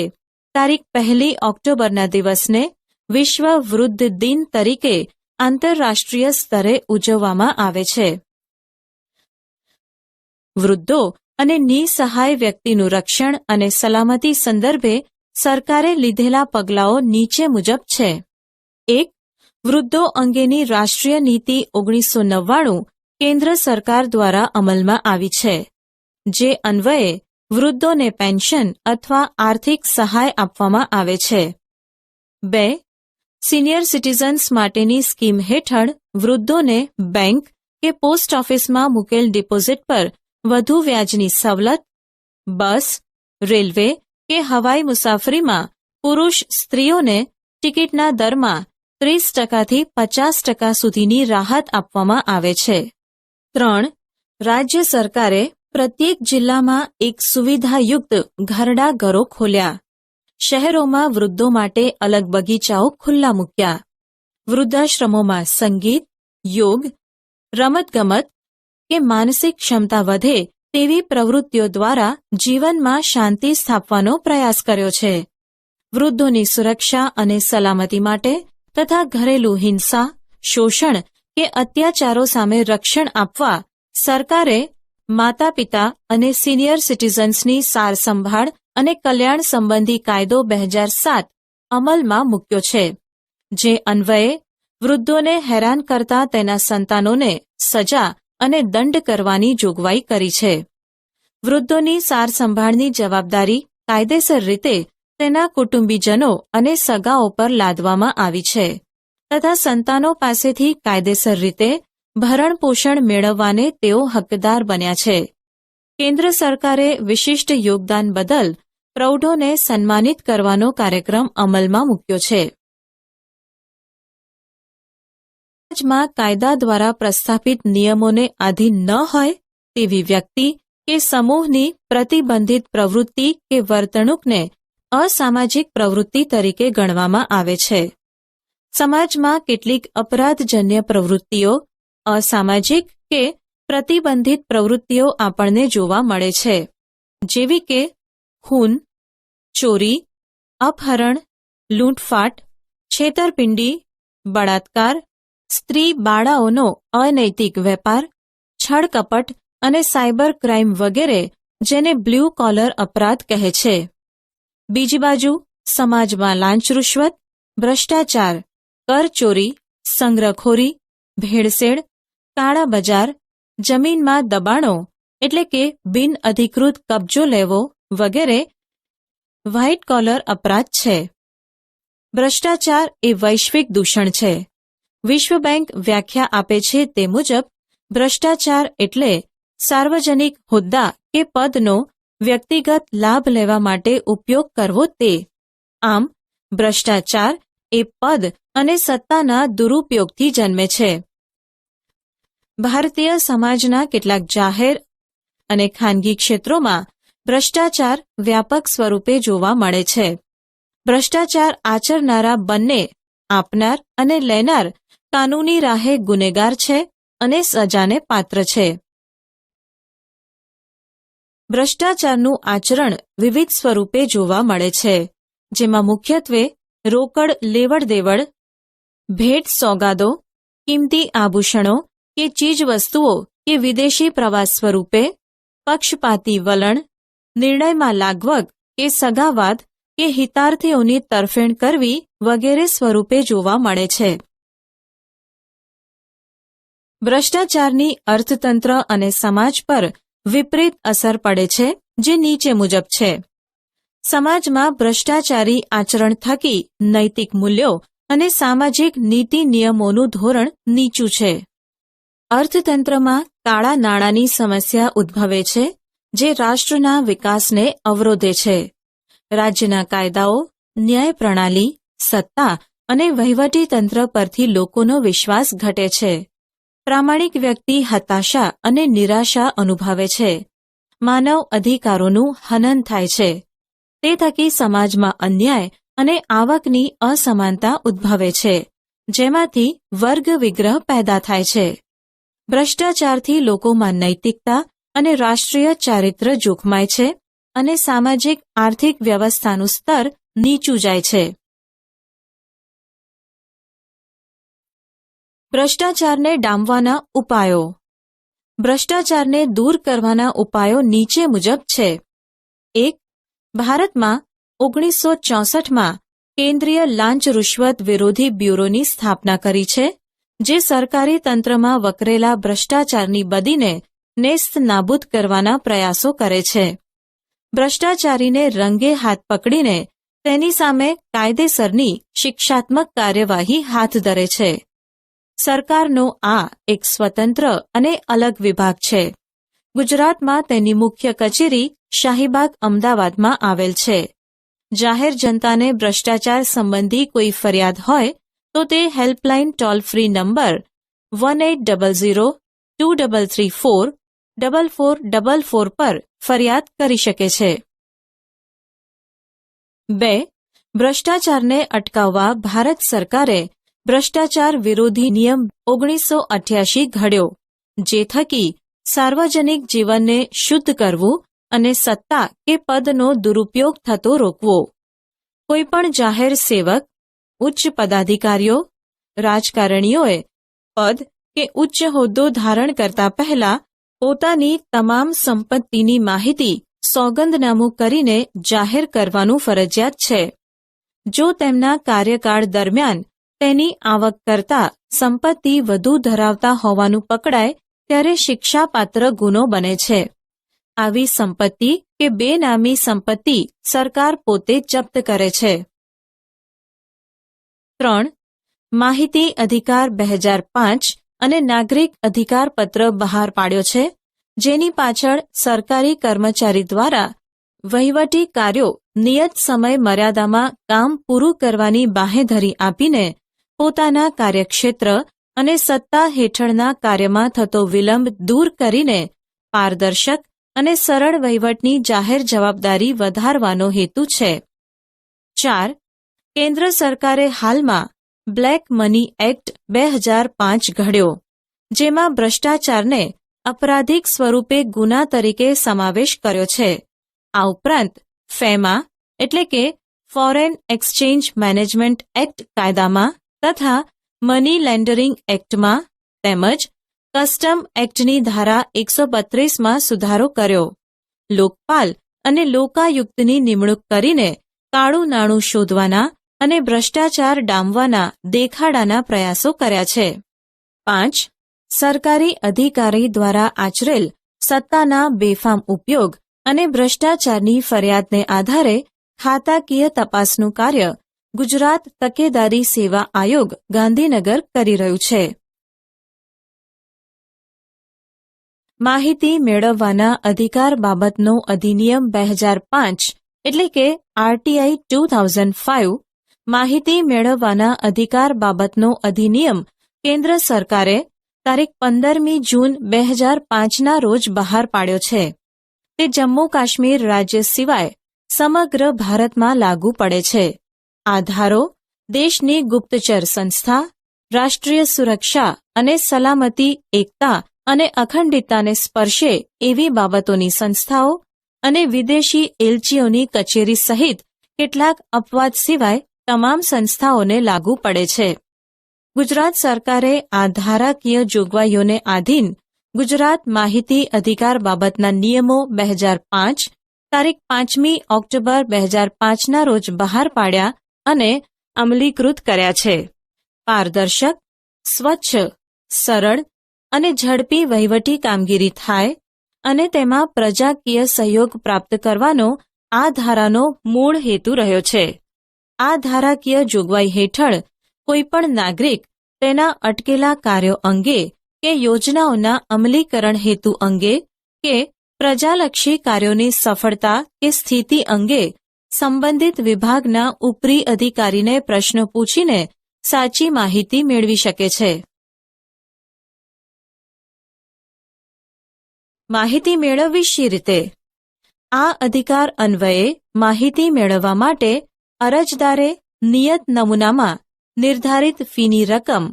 તારીખ 1 ઓક્ટોબરના દિવસને વિશ્વ વૃદ્ધ દિન તરીકે આંતરરાષ્ટ્રીય સ્તરે ઉજવવામાં આવે છે. વૃદ્ધો અને નિસહાય વ્યક્તિનું રક્ષણ અને સલામતી સંદર્ભે સરકારે લીધેલા પગલાંઓ નીચે મુજબ છે. 1. વૃદ્ધો અંગેની રાષ્ટ્રીય નીતિ 1999 કેન્દ્ર સરકાર દ્વારા અમલમાં આવી છે, જે અન્વયે વૃદ્ધોને પેન્શન અથવા આર્થિક સહાય આપવામાં આવે છે. 2. સિનિયર સિટીઝન્સ માટેની સ્કીમ હેઠળ વૃદ્ધોને બેંક કે પોસ્ટ ઓફિસમાં મૂકેલ ડિપોઝિટ પર વધુ વ્યાજની સવલત, બસ, રેલવે કે હવાઈ મુસાફરીમાં પુરુષ સ્ત્રીઓને ટિકિટના દરમાં 30%થી 50% સુધીની રાહત આપવામાં આવે છે. 3. રાજ્ય સરકારે પ્રત્યેક જિલ્લામાં એક સુવિધાયુક્ત ઘરડા ઘરો ખોલ્યા. શહેરોમાં વૃદ્ધો માટે અલગ બગીચાઓ ખુલ્લા મૂક્યા. વૃદ્ધાશ્રમોમાં સંગીત, યોગ, રમતગમત કે માનસિક ક્ષમતા વધે તેવી પ્રવૃત્તિઓ દ્વારા જીવનમાં શાંતિ સ્થાપવાનો પ્રયાસ કર્યો છે. વૃદ્ધોની સુરક્ષા અને સલામતી માટે તથા ઘરેલું હિંસા, શોષણ કે અત્યાચારો સામે રક્ષણ આપવા સરકારે માતા પિતા અને સિનિયર સિટીઝન્સની સાર સંભાળ અને કલ્યાણ સંબંધી કાયદો 2007 અમલમાં મૂક્યો છે, જે અન્વયે વૃદ્ધોને હેરાન કરતા તેના સંતાનોને સજા અને દંડ કરવાની જોગવાઈ કરી છે. વૃદ્ધોની સાર સંભાળની જવાબદારી કાયદેસર રીતે તેના કુટુંબીજનો અને સગાઓ પર લાદવામાં આવી છે તથા સંતાનો પાસેથી કાયદેસર રીતે ભરણ પોષણ મેળવવાને તેઓ હકદાર બન્યા છે. કેન્દ્ર સરકારે વિશિષ્ટ યોગદાન બદલ પ્રૌઢોને સન્માનિત કરવાનો કાર્યક્રમ અમલમાં મૂક્યો છે. સમાજમાં કાયદા દ્વારા પ્રસ્થાપિત નિયમોને આધીન ન હોય તેવી વ્યક્તિ કે સમૂહની પ્રતિબંધિત પ્રવૃત્તિ કે વર્તણૂકને અસામાજિક પ્રવૃત્તિ તરીકે ગણવામાં આવે છે. સમાજમાં કેટલીક અપરાધજન્ય પ્રવૃત્તિઓ અસામાજિક કે પ્રતિબંધિત પ્રવૃત્તિઓ આપણને જોવા મળે છે, જેવી કે ખૂન, ચોરી, અપહરણ, લૂંટફાટ, છેતરપિંડી, બળાત્કાર, સ્ત્રી બાળાઓનો અનૈતિક વેપાર, છળકપટ અને સાયબર ક્રાઇમ વગેરે, જેને બ્લુ કોલર અપરાધ કહે છે. બીજી બાજુ સમાજમાં લાંચ રૂશ્વત, ભ્રષ્ટાચાર, કરચોરી, સંગ્રહખોરી, ભેળસેળ, કાળા બજાર, જમીનમાં દબાણો એટલે કે બિન અધિકૃત કબજો લેવો વગેરે વ્હાઇટ કોલર અપરાધ છે. ભ્રષ્ટાચાર એ વૈશ્વિક દૂષણ છે. વિશ્વ બેંક વ્યાખ્યા આપે છે તે મુજબ ભ્રષ્ટાચાર એટલે સાર્વજનિક હોદ્દા કે પદનો વ્યક્તિગત લાભ લેવા માટે ઉપયોગ કરવો તે. આમ ભ્રષ્ટાચાર એ પદ અને સત્તાના દુરુપયોગથી જન્મે છે. ભારતીય સમાજના કેટલાક જાહેર અને ખાનગી ક્ષેત્રોમાં ભ્રષ્ટાચાર વ્યાપક સ્વરૂપે જોવા મળે છે. ભ્રષ્ટાચાર આચરનારા બંને આપનાર અને લેનાર કાનૂની રાહે ગુનેગાર છે અને સજાને પાત્ર છે. ભ્રષ્ટાચારનું આચરણ વિવિધ સ્વરૂપે જોવા મળે છે, જેમાં મુખ્યત્વે રોકડ લેવડ દેવડ, ભેટ સોગાદો, કિંમતી આભૂષણો કે ચીજવસ્તુઓ કે વિદેશી પ્રવાસ સ્વરૂપે, પક્ષપાતી વલણ, નિર્ણયમાં લાગવગ કે સગાવાદ કે હિતાર્થીઓની તરફેણ કરવી વગેરે સ્વરૂપે જોવા મળે છે. ભ્રષ્ટાચારની અર્થતંત્ર અને સમાજ પર વિપરીત અસર પડે છે, જે નીચે મુજબ છે. સમાજમાં ભ્રષ્ટાચારી આચરણ થકી નૈતિક મૂલ્યો અને સામાજિક નીતિ નિયમોનું ધોરણ નીચું છે. અર્થતંત્રમાં કાળા નાણાંની સમસ્યા ઉદ્ભવે છે, જે રાષ્ટ્રના વિકાસને અવરોધે છે. રાજ્યના કાયદાઓ, ન્યાય પ્રણાલી, સત્તા અને વહીવટીતંત્ર પરથી લોકોનો વિશ્વાસ ઘટે છે. પ્રામાણિક વ્યક્તિ હતાશા અને નિરાશા અનુભવે છે. માનવ અધિકારોનું હનન થાય છે. તે થકી સમાજમાં અન્યાય અને આવકની અસમાનતા ઉદ્ભવે છે, જેમાંથી વર્ગ વિગ્રહ પેદા થાય છે. ભ્રષ્ટાચારથી લોકોમાં નૈતિકતા અને રાષ્ટ્રીય ચારિત્ર્ય જોખમાય છે અને સામાજિક આર્થિક વ્યવસ્થાનું સ્તર નીચું જાય છે. ભ્રષ્ટાચારને ડામવાના ઉપાયો. ભ્રષ્ટાચારને દૂર કરવાના ઉપાયો નીચે મુજબ છે. 1. ભારતમાં 1964માં કેન્દ્રીય લાંચ રૂશ્વત વિરોધી બ્યુરોની સ્થાપના કરી છે, જે સરકારી તંત્રમાં વકરેલા ભ્રષ્ટાચારની બદીને નેસ્ત નાબૂદ કરવાના પ્રયાસો કરે છે. ભ્રષ્ટાચારીને રંગે હાથ પકડીને તેની સામે કાયદેસરની શિક્ષાત્મક કાર્યવાહી હાથ ધરે છે. સરકારનો આ એક સ્વતંત્ર અને અલગ વિભાગ છે. ગુજરાતમાં તેની મુખ્ય કચેરી શાહીબાગ અમદાવાદમાં આવેલ છે. જાહેર જનતાને ભ્રષ્ટાચાર સંબંધી કોઈ ફરિયાદ હોય તો તે હેલ્પલાઇન ટોલ ફ્રી નંબર 1800-2334-4444 પર ફરિયાદ કરી શકે છે. 2. ભ્રષ્ટાચારને અટકાવવા ભારત સરકારે ભ્રષ્ટાચાર વિરોધી નિયમ 1988 ઘડ્યો, જે થકી સાર્વજનિક જીવનને શુદ્ધ કરવું અને સત્તા કે પદનો દુરુપયોગ થતો રોકવો. કોઈપણ જાહેર સેવક, ઉચ્ચ પદાધિકારીઓ, રાજકારણીઓએ પદ કે ઉચ્ચ હોદ્દો ધારણ કરતા પહેલા પોતાની તમામ સંપત્તિની માહિતી સોગંદનામું કરીને જાહેર કરવાનું ફરજિયાત છે. જો તેમના કાર્યકાળ દરમિયાન તેની આવક કરતાં સંપત્તિ વધુ ધરાવતા હોવાનું પકડાય ત્યારે શિક્ષાપાત્ર ગુનો બને છે. આવી સંપત્તિ કે બેનામી સંપત્તિ સરકાર પોતે જપ્ત કરે છે. 3. માહિતી અધિકાર 2005 અને નાગરિક અધિકાર પત્ર બહાર પાડ્યો છે, જેની પાછળ સરકારી કર્મચારી દ્વારા વહીવટી કાર્યો નિયત સમય મર્યાદામાં કામ પૂરું કરવાની બાંહેધરી આપીને પોતાના કાર્યક્ષેત્ર અને સત્તા હેઠળના કાર્યમાં થતો વિલંબ દૂર કરીને પારદર્શક અને સરળ વહીવટની જાહેર જવાબદારી વધારવાનો હેતુ છે. 4. કેન્દ્ર સરકારે હાલમાં બ્લેક મની એક્ટ 2005 ઘડ્યો, જેમાં ભ્રષ્ટાચારને અપરાધિક સ્વરૂપે ગુના તરીકે સમાવેશ કર્યો છે. આ ઉપરાંત ફેમા એટલે કે ફોરેન એક્સચેન્જ મેનેજમેન્ટ એક્ટ કાયદામાં તથા મની લેન્ડરિંગ એક્ટમાં તેમજ કસ્ટમ એક્ટની ધારા 132માં સુધારો કર્યો. લોકપાલ અને લોકાયુક્તની નિમણૂક કરીને કાળું નાણું શોધવાના અને ભ્રષ્ટાચાર ડામવાના દેખાડાના પ્રયાસો કર્યા છે. 5. સરકારી અધિકારી દ્વારા આચરેલ સત્તાના બેફામ ઉપયોગ અને ભ્રષ્ટાચારની ફરિયાદને આધારે ખાતાકીય તપાસનું કાર્ય ગુજરાત તકેદારી સેવા આયોગ ગાંધીનગર કરી રહ્યું છે. માહિતી મેળવવાના અધિકાર બાબતનો અધિનિયમ 2005 એટલે કે આરટીઆઈ 2005, માહિતી મેળવવાના અધિકાર બાબતનો અધિનિયમ કેન્દ્ર સરકારે તારીખ 15મી જૂન 2005ના રોજ બહાર પાડ્યો છે. તે જમ્મુ કાશ્મીર રાજ્ય સિવાય સમગ્ર ભારતમાં લાગુ પડે છે. આ ધારો દેશની ગુપ્તચર સંસ્થા, રાષ્ટ્રીય સુરક્ષા અને સલામતી, એકતા અને અખંડિતતાને સ્પર્શે એવી બાબતોની સંસ્થાઓ અને વિદેશી એલચીઓની કચેરી સહિત કેટલાક અપવાદ સિવાય તમામ સંસ્થાઓને લાગુ પડે છે. ગુજરાત સરકારે આ ધારાકીય જોગવાઈઓને આધીન ગુજરાત માહિતી અધિકાર બાબતના નિયમો 2005 તારીખ 5મી ઓક્ટોબર 2005ના રોજ બહાર પાડ્યા અને અમલીકૃત કર્યા છે. પારદર્શક, સ્વચ્છ, સરળ અને ઝડપી વહીવટી કામગીરી થાય અને તેમાં પ્રજાકીય સહયોગ પ્રાપ્ત કરવાનો આ ધારાનો મૂળ હેતુ રહ્યો છે. આ ધારાકીય જોગવાઈ હેઠળ કોઈપણ નાગરિક તેના અટકેલા કાર્યો અંગે કે યોજનાઓના અમલીકરણ હેતુ અંગે કે પ્રજાલક્ષી કાર્યોની સફળતા કે સ્થિતિ અંગે સંબંધિત વિભાગના ઉપરી અધિકારીને પ્રશ્નો પૂછીને સાચી માહિતી મેળવી શકે છે. માહિતી મેળવવી શી રીતે? આ અધિકાર અન્વયે માહિતી મેળવવા માટે અરજદારે નિયત નમૂનામાં નિર્ધારિત ફીની રકમ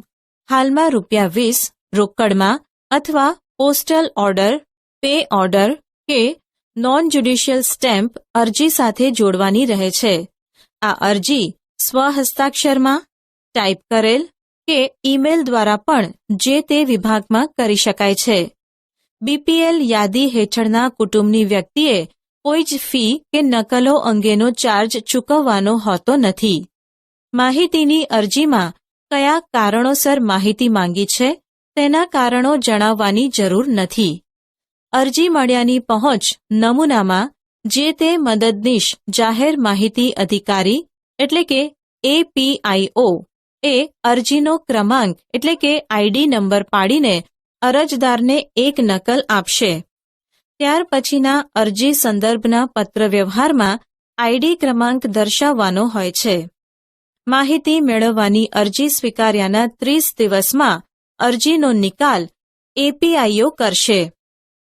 હાલમાં ₹20 રોકડમાં અથવા પોસ્ટલ ઓર્ડર, પે ઓર્ડર કે નોન જ્યુડિશિયલ સ્ટેમ્પ અરજી સાથે જોડવાની રહે છે. આ અરજી સ્વહસ્તાક્ષરમાં, ટાઈપ કરેલ કે ઈમેલ દ્વારા પણ જે તે વિભાગમાં કરી શકાય છે. બીપીએલ યાદી હેઠળના કુટુંબની વ્યક્તિએ કોઈ જ ફી કે નકલો અંગેનો ચાર્જ ચૂકવવાનો હોતો નથી. માહિતીની અરજીમાં કયા કારણોસર માહિતી માંગી છે તેના કારણો જણાવવાની જરૂર નથી. અરજી મળ્યાની પહોંચ નમૂનામાં જે તે મદદનીશ જાહેર માહિતી અધિકારી એટલે કે એપીઆઈઓ એ અરજીનો ક્રમાંક એટલે કે આઈડી નંબર પાડીને અરજદારને એક નકલ આપશે. ત્યાર પછીના અરજી સંદર્ભના પત્રવ્યવહારમાં આઈડી ક્રમાંક દર્શાવવાનો હોય છે. માહિતી મેળવવાની અરજી સ્વીકાર્યાના 30 દિવસમાં અરજીનો નિકાલ એપીઆઈઓ કરશે.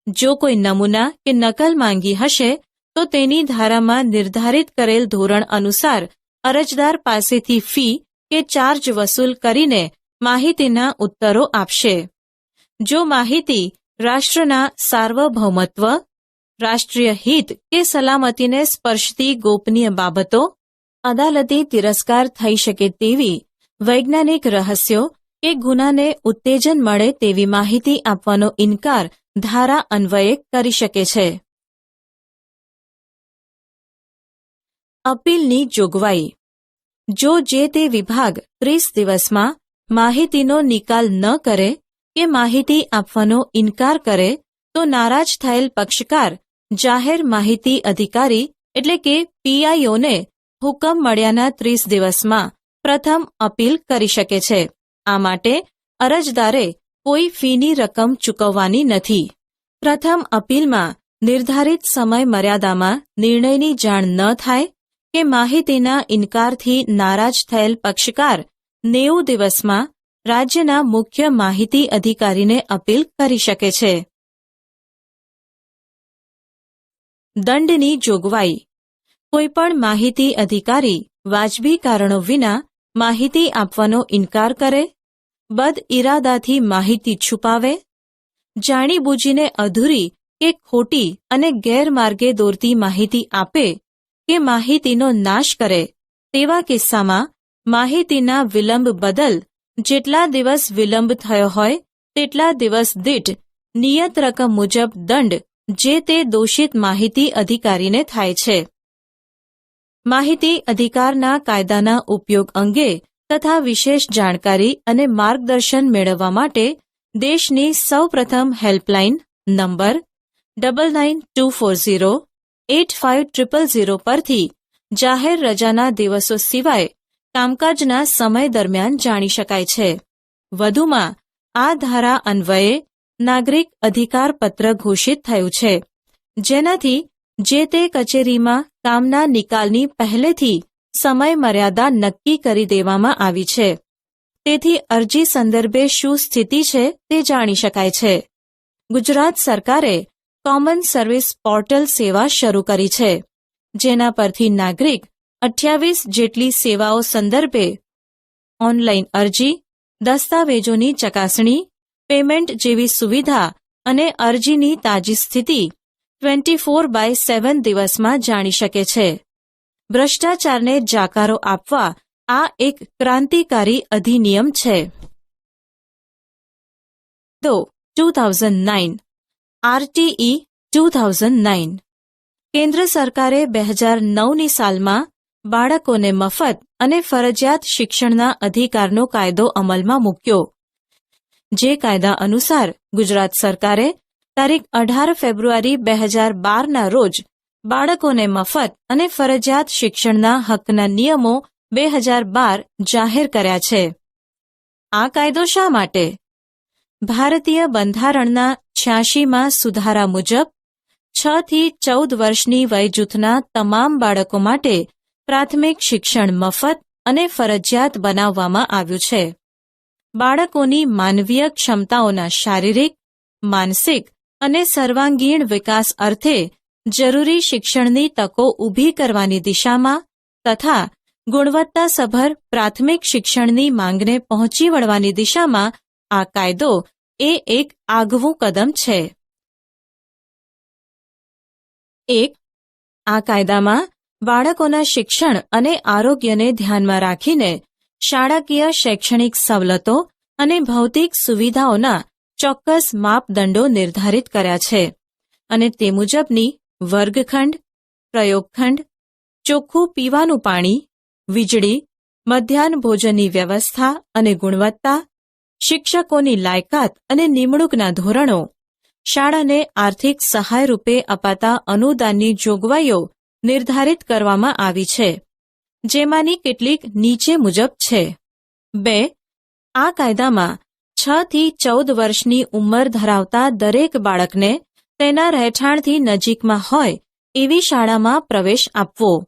જો કોઈ નમૂના કે નકલ માંગી હશે તો તેની ધારામાં નિર્ધારિત કરેલ ધોરણ અનુસાર અરજદાર પાસેથી ફી કે ચાર્જ વસૂલ કરીને માહિતીના ઉત્તરો આપશે. જો માહિતી રાષ્ટ્રના સાર્વભૌમત્વ, રાષ્ટ્રીય હિત કે સલામતીને સ્પર્શતી ગોપનીય બાબતો, અદાલતી તિરસ્કાર થઈ શકે તેવી વૈજ્ઞાનિક રહસ્યો કે ગુનાને ઉત્તેજન મળે તેવી માહિતી આપવાનો ઇનકાર ધારા અન્વયે કરી શકે છે. અપીલની જોગવાઈ. જો જે તે વિભાગ 30 દિવસમાં માહિતીનો નિકાલ ન કરે કે માહિતી આપવાનો ઇનકાર કરે તો નારાજ થયેલ પક્ષકાર જાહેર માહિતી અધિકારી એટલે કે પીઆઈઓને હુકમ મળ્યાના 30 દિવસમાં પ્રથમ અપીલ કરી શકે છે. આ માટે અરજદારે કોઈ ફીની રકમ ચૂકવવાની નથી. પ્રથમ અપીલમાં નિર્ધારિત સમય મર્યાદામાં નિર્ણયની જાણ ન થાય કે માહિતીના ઇનકારથી નારાજ થયેલ પક્ષકાર 90 દિવસમાં રાજ્યના મુખ્ય માહિતી અધિકારીને અપીલ કરી શકે છે. દંડની જોગવાઈ. કોઈપણ માહિતી અધિકારી વાજબી કારણો વિના માહિતી આપવાનો ઇનકાર કરે, બદઇરાદાથી માહિતી છુપાવે, જાણીબૂજીને અધૂરી કે ખોટી અને ગેરમાર્ગે દોરતી માહિતી આપે કે માહિતીનો નાશ કરે તેવા કિસ્સામાં માહિતીના વિલંબ બદલ જેટલા દિવસ વિલંબ થયો હોય તેટલા દિવસ દીઠ નિયત રકમ મુજબ દંડ જે તે દોષિત માહિતી અધિકારીને થાય છે. માહિતી અધિકારના કાયદાના ઉપયોગ અંગે તથા વિશેષ જાણકારી અને માર્ગદર્શન મેળવવા માટે દેશની સૌપ્રથમ હેલ્પલાઇન નંબર 9924085000 પરથી જાહેર રજાના દિવસો સિવાય કામકાજના સમય દરમિયાન જાણી શકાય છે. વધુમાં આ ધારા અન્વયે નાગરિક અધિકાર પત્ર ઘોષિત થયું છે, જેનાથી જે તે કચેરીમાં કામના નિકાલની પહેલેથી સમય મર્યાદા નક્કી કરી દેવામાં આવી છે. તેથી અરજી સંદર્ભે શું સ્થિતિ છે તે જાણી શકાય છે. ગુજરાત સરકારે કોમન સર્વિસ પોર્ટલ સેવા શરૂ કરી છે, જેના પરથી નાગરિક 28 જેટલી સેવાઓ સંદર્ભે ઓનલાઈન અરજી, દસ્તાવેજોની ચકાસણી, પેમેન્ટ જેવી સુવિધા અને અરજીની તાજી સ્થિતિ 24/7 દિવસમાં જાણી શકે છે. ભ્રષ્ટાચારને જાકારો આપવા આ એક ક્રાંતિકારી અધિનિયમ છે. 2009 આરટીઈ 2009 કેન્દ્ર સરકારે 2009ની સાલમાં બાળકોને મફત અને ફરજિયાત શિક્ષણના અધિકારનો કાયદો અમલમાં મૂક્યો. જે કાયદા અનુસાર ગુજરાત સરકારે તારીખ 18 ફેબ્રુઆરી 2012ના રોજ બાળકોને મફત અને ફરજિયાત શિક્ષણના હકના નિયમો 2012 જાહેર કર્યા છે. આ કાયદો શા માટે? ભારતીય બંધારણના 86માં સુધારા મુજબ 6 થી 14 વર્ષની વયજૂથના તમામ બાળકો માટે પ્રાથમિક શિક્ષણ મફત અને ફરજિયાત બનાવવામાં આવ્યું છે. બાળકોની માનવીય ક્ષમતાઓના શારીરિક, માનસિક અને સર્વાંગીણ વિકાસ અર્થે જરૂરી શિક્ષણની તકો ઊભી કરવાની દિશામાં તથા ગુણવત્તાસભર પ્રાથમિક શિક્ષણની માંગને પહોંચી વળવાની દિશામાં આ કાયદો એ એક આગવું કદમ છે. 1. આ કાયદામાં બાળકોના શિક્ષણ અને આરોગ્યને ધ્યાનમાં રાખીને શાળાકીય શૈક્ષણિક સવલતો અને ભૌતિક સુવિધાઓના ચોક્કસ માપદંડો નિર્ધારિત કર્યા છે અને તે મુજબની વર્ગખંડ, પ્રયોગખંડ, ચોખ્ખું પીવાનું પાણી, વીજળી, મધ્યાહન ભોજનની વ્યવસ્થા અને ગુણવત્તા, શિક્ષકોની લાયકાત અને નિમણૂકના ધોરણો, શાળાને આર્થિક સહાય રૂપે અપાતા અનુદાનની જોગવાઈઓ નિર્ધારિત કરવામાં આવી છે, જેમાંની કેટલીક નીચે મુજબ છે. 2. આ કાયદામાં 6 થી 14 વર્ષની ઉંમર ધરાવતા દરેક બાળકને તેના રહેઠાણથી નજીકમાં હોય એવી શાળામાં પ્રવેશ આપવો.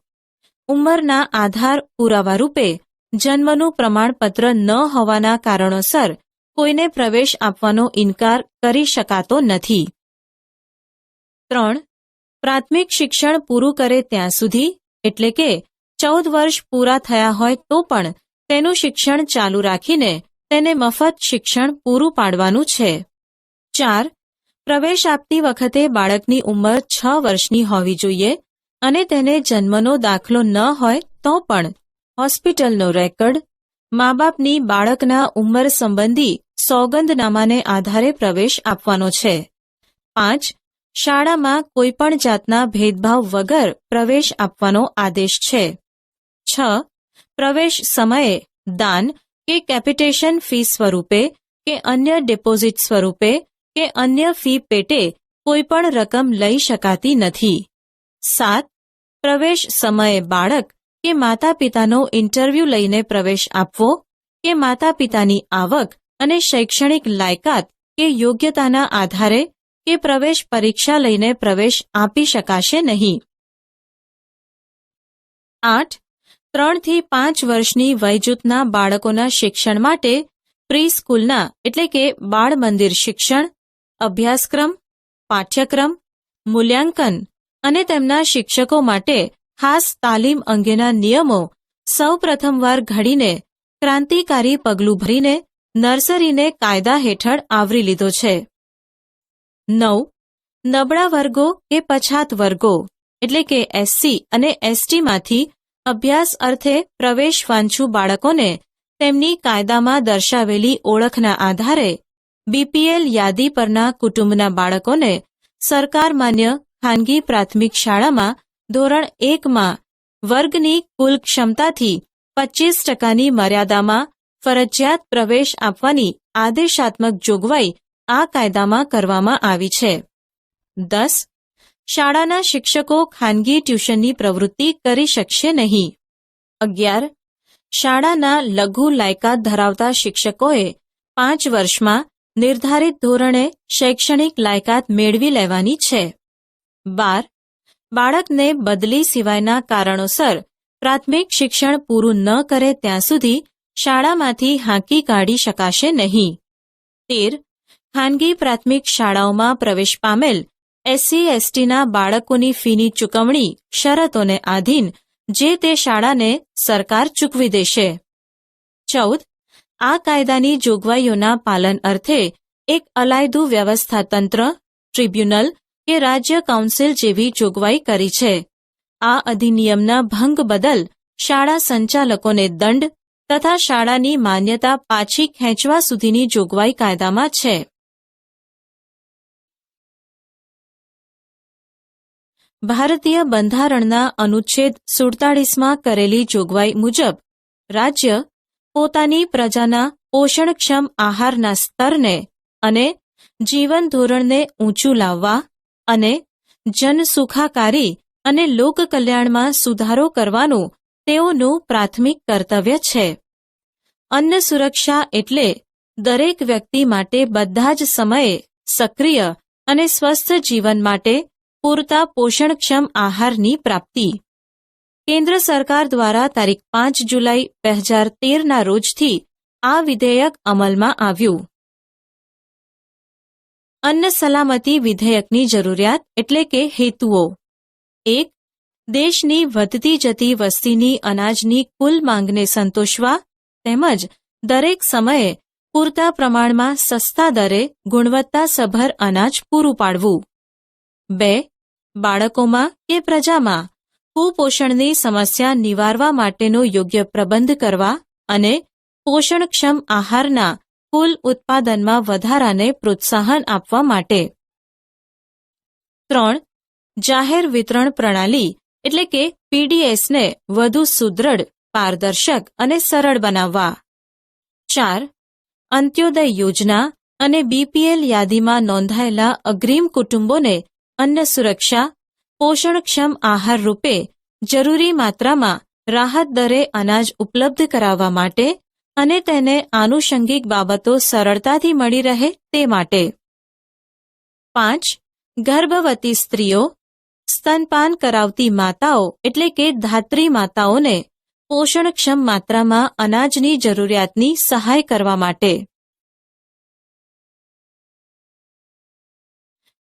ઉંમરના આધાર પુરાવા રૂપે જન્મનું પ્રમાણપત્ર ન હોવાના કારણોસર કોઈને પ્રવેશ આપવાનો ઇનકાર કરી શકાતો નથી. 3. પ્રાથમિક શિક્ષણ પૂરું કરે ત્યાં સુધી, એટલે કે 14 વર્ષ પૂરા થયા હોય તો પણ તેનું શિક્ષણ ચાલુ રાખીને તેને મફત શિક્ષણ પૂરું પાડવાનું છે. 4. પ્રવેશ આપતી વખતે બાળકની ઉંમર 6 વર્ષની હોવી જોઈએ અને તેને જન્મનો દાખલો ન હોય તો પણ હોસ્પિટલનો રેકર્ડ, મા બાપની બાળકના ઉંમર સંબંધી સોગંદનામાને આધારે પ્રવેશ આપવાનો છે. 5. શાળામાં કોઈપણ જાતના ભેદભાવ વગર પ્રવેશ આપવાનો આદેશ છે. 6. પ્રવેશ સમયે દાન કે કેપિટેશન ફી સ્વરૂપે કે અન્ય ડિપોઝિટ સ્વરૂપે કે અન્ય ફી પેટે કોઈપણ રકમ લઈ શકાતી નથી. 7. પ્રવેશ સમયે બાળક કે માતા પિતાનો ઇન્ટરવ્યૂ લઈને પ્રવેશ આપવો કે માતા પિતાની આવક અને શૈક્ષણિક લાયકાત કે યોગ્યતાના આધારે કે પ્રવેશ પરીક્ષા લઈને પ્રવેશ આપી શકાશે નહીં. 8. 3 થી 5 વર્ષની વયજૂથના બાળકોના શિક્ષણ માટે પ્રી સ્કૂલના એટલે કે બાળ મંદિર શિક્ષણ, અભ્યાસક્રમ, પાઠ્યક્રમ, મૂલ્યાંકન અને તેમના શિક્ષકો માટે ખાસ તાલીમ અંગેના નિયમો સૌ પ્રથમવાર ઘડીને ક્રાંતિકારી પગલું ભરીને નર્સરીને કાયદા હેઠળ આવરી લીધો છે. 9. નબળા વર્ગો કે પછાત વર્ગો એટલે કે એસસી અને એસટીમાંથી અભ્યાસ અર્થે પ્રવેશ વાંછુ બાળકોને તેમની કાયદામાં દર્શાવેલી ઓળખના આધારે બીપીએલ યાદી પરના કુટુંબના બાળકોને સરકાર માન્ય ખાનગી પ્રાથમિક શાળામાં ધોરણ 1માં વર્ગની કુલ ક્ષમતાથી 25%ની મર્યાદામાં ફરજિયાત પ્રવેશ આપવાની આદેશાત્મક જોગવાઈ આ કાયદામાં કરવામાં આવી છે. 10. શાળાના શિક્ષકો ખાનગી ટ્યુશનની પ્રવૃત્તિ કરી શકશે નહીં. 11. શાળાના લઘુ લાયકાત ધરાવતા શિક્ષકોએ 5 વર્ષમાં નિર્ધારિત ધોરણે શૈક્ષણિક લાયકાત મેળવી લેવાની છે. 12. બાળકને બદલી સિવાયના કારણોસર પ્રાથમિક શિક્ષણ પૂરું ન કરે ત્યાં સુધી શાળામાંથી હાંકી કાઢી શકાશે નહીં. 13. ખાનગી પ્રાથમિક શાળાઓમાં પ્રવેશ પામેલ એસસી એસટીના બાળકોની ફીની ચૂકવણી શરતોને આધીન જે તે શાળાને સરકાર ચૂકવી દેશે. 14. આ કાયદાની જોગવાઈઓના પાલન અર્થે એક અલાયદું વ્યવસ્થા તંત્ર, ટ્રિબ્યુનલ કે રાજ્ય કાઉન્સિલ જેવી જોગવાઈ કરી છે. આ અધિનિયમના ભંગ બદલ શાળા સંચાલકોને દંડ તથા શાળાની માન્યતા પાછી ખેંચવા સુધીની જોગવાઈ કાયદામાં છે. ભારતીય બંધારણના અનુચ્છેદ 47માં કરેલી જોગવાઈ મુજબ રાજ્ય પોતાની પ્રજાના પોષણક્ષમ આહારના સ્તરને અને જીવન ધોરણને ઊંચું લાવવા અને જનસુખાકારી અને લોકકલ્યાણમાં સુધારો કરવાનું તેઓનું પ્રાથમિક કર્તવ્ય છે. અન્ન સુરક્ષા એટલે દરેક વ્યક્તિ માટે બધા જ સમયે સક્રિય અને સ્વસ્થ જીવન માટે પૂરતા પોષણક્ષમ આહારની પ્રાપ્તિ. કેન્દ્ર સરકાર દ્વારા તારીખ 5 જુલાઈ 2013ના રોજથી આ વિધેયક અમલમાં આવ્યું. અન્ન સલામતી વિધેયકની જરૂરિયાત એટલે કે હેતુઓ. 1. દેશની વધતી જતી વસ્તીની અનાજની કુલ માંગને સંતોષવા તેમજ દરેક સમયે પૂરતા પ્રમાણમાં સસ્તા દરે ગુણવત્તાસભર અનાજ પૂરું પાડવું. 2. બાળકોમાં કે પ્રજામાં કુપોષણની સમસ્યા નિવારવા માટેનો યોગ્ય પ્રબંધ કરવા અને પોષણક્ષમ આહારના કુલ ઉત્પાદનમાં વધારાને પ્રોત્સાહન આપવા માટે. 3. જાહેર વિતરણ પ્રણાલી એટલે કે પીડીએસને વધુ સુદૃઢ, પારદર્શક અને સરળ બનાવવા. 4. અંત્યોદય યોજના અને બીપીએલ યાદીમાં નોંધાયેલા અગ્રીમ કુટુંબોને અન્ન સુરક્ષા, પોષણક્ષમ આહાર રૂપે જરૂરી માત્રામાં રાહત દરે અનાજ ઉપલબ્ધ કરાવવા માટે અને તેને આનુષંગિક બાબતો સરળતાથી મળી રહે તે માટે. 5. ગર્ભવતી સ્ત્રીઓ, સ્તનપાન કરાવતી માતાઓ એટલે કે ધાત્રી માતાઓને પોષણક્ષમ માત્રામાં અનાજની જરૂરિયાતની સહાય કરવા માટે.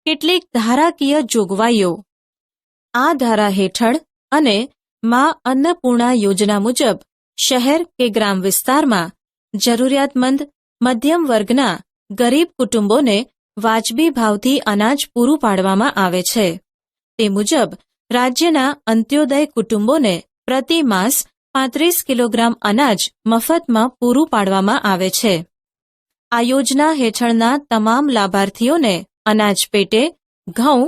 કેટલીક ધારાકીય જોગવાઈઓ. આ ધારા હેઠળ અને મા અન્નપૂર્ણા યોજના મુજબ શહેર કે ગ્રામ વિસ્તારમાં જરૂરિયાતમંદ મધ્યમ વર્ગના ગરીબ કુટુંબોને વાજબી ભાવથી અનાજ પૂરું પાડવામાં આવે છે. તે મુજબ રાજ્યના અંત્યોદય કુટુંબોને પ્રતિ માસ 35 કિલોગ્રામ અનાજ મફતમાં પૂરું પાડવામાં આવે છે. આ યોજના હેઠળના તમામ લાભાર્થીઓને અનાજ પેટે ઘઉં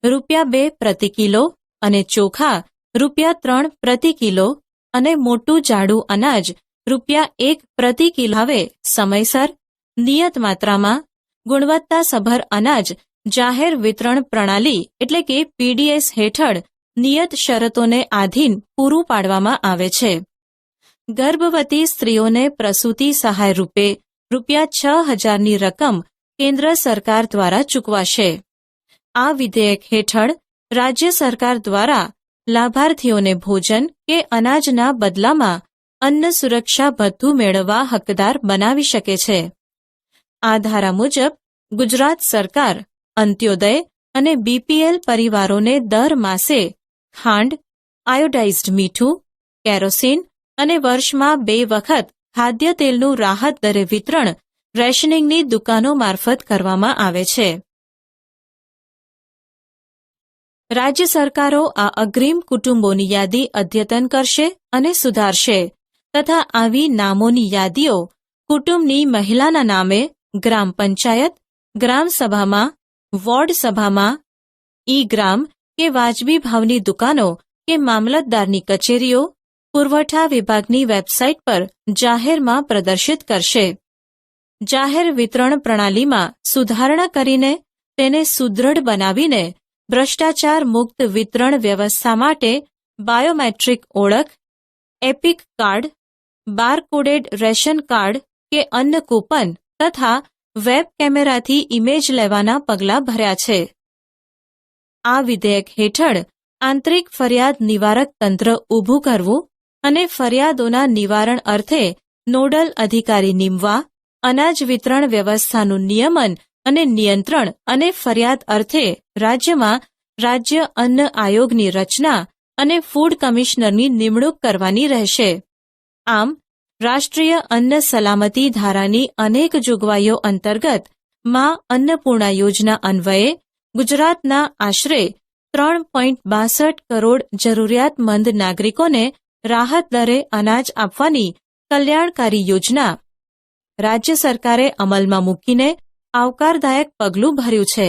₹2 પ્રતિ કિલો અને ચોખા ₹3 પ્રતિ કિલો અને મોટું જાડું અનાજ ₹1 પ્રતિ કિલો ભાવે સમયસર નિયત માત્રામાં ગુણવત્તાસભર અનાજ જાહેર વિતરણ પ્રણાલી એટલે કે પીડીએસ હેઠળ નિયત શરતોને આધીન પૂરું પાડવામાં આવે છે. ગર્ભવતી સ્ત્રીઓને પ્રસૂતિ સહાય રૂપે ₹6,000ની રકમ કેન્દ્ર સરકાર દ્વારા ચૂકવાશે. આ વિધેયક હેઠળ રાજ્ય સરકાર દ્વારા લાભાર્થીઓને ભોજન કે અનાજના બદલામાં અન્ન સુરક્ષા ભથ્થું મેળવવા હકદાર બનાવી શકે છે. આ ધારા મુજબ ગુજરાત સરકાર અંત્યોદય અને બીપીએલ પરિવારોને દર માસે ખાંડ, આયોડાઇઝ્ડ મીઠું, કેરોસીન અને વર્ષમાં 2 વખત ખાદ્ય તેલનું રાહત દરે વિતરણ રેશનિંગની દુકાનો મારફત કરવામાં આવે છે. રાજ્ય સરકારો આ અગ્રીમ કુટુંબોની યાદી અદ્યતન કરશે અને સુધારશે તથા આવી નામોની યાદીઓ કુટુંબની મહિલાના નામે ગ્રામ પંચાયત, ગ્રામ સભામાં, વોર્ડ સભામાં, ઈ ગ્રામ કે વાજબી ભાવની દુકાનો કે મામલતદારની કચેરીઓ, પુરવઠા વિભાગની વેબસાઇટ પર જાહેરમાં પ્રદર્શિત કરશે. જાહેર વિતરણ પ્રણાલીમાં સુધારણા કરીને તેને સુદૃઢ બનાવીને ભ્રષ્ટાચાર મુક્ત વિતરણ વ્યવસ્થા માટે બાયોમેટ્રિક ઓળખ, EPIC card, barcoded ration card કે અન્ન કૂપન તથા વેબ કેમેરાથી ઇમેજ લેવાના પગલાં ભર્યા છે. આ વિધેયક હેઠળ આંતરિક ફરિયાદ નિવારક તંત્ર ઊભું કરવું અને ફરિયાદોના નિવારણ અર્થે નોડલ અધિકારી નીમવા, અનાજ વિતરણ વ્યવસ્થાનું નિયમન અને નિયંત્રણ અને ફરિયાદ અર્થે રાજ્યમાં રાજ્ય અન્ન આયોગની રચના અને ફૂડ કમિશનરની નિમણૂક કરવાની રહેશે. આમ રાષ્ટ્રીય અન્ન સલામતી ધારાની અનેક જોગવાઈઓ અંતર્ગત મા અન્નપૂર્ણા યોજના અન્વયે ગુજરાતના આશરે 3.62 કરોડ જરૂરિયાતમંદ નાગરિકોને રાહત દરે અનાજ આપવાની કલ્યાણકારી યોજના રાજ્ય સરકારે અમલમાં મૂકીને આવકારદાયક પગલું ભર્યું છે.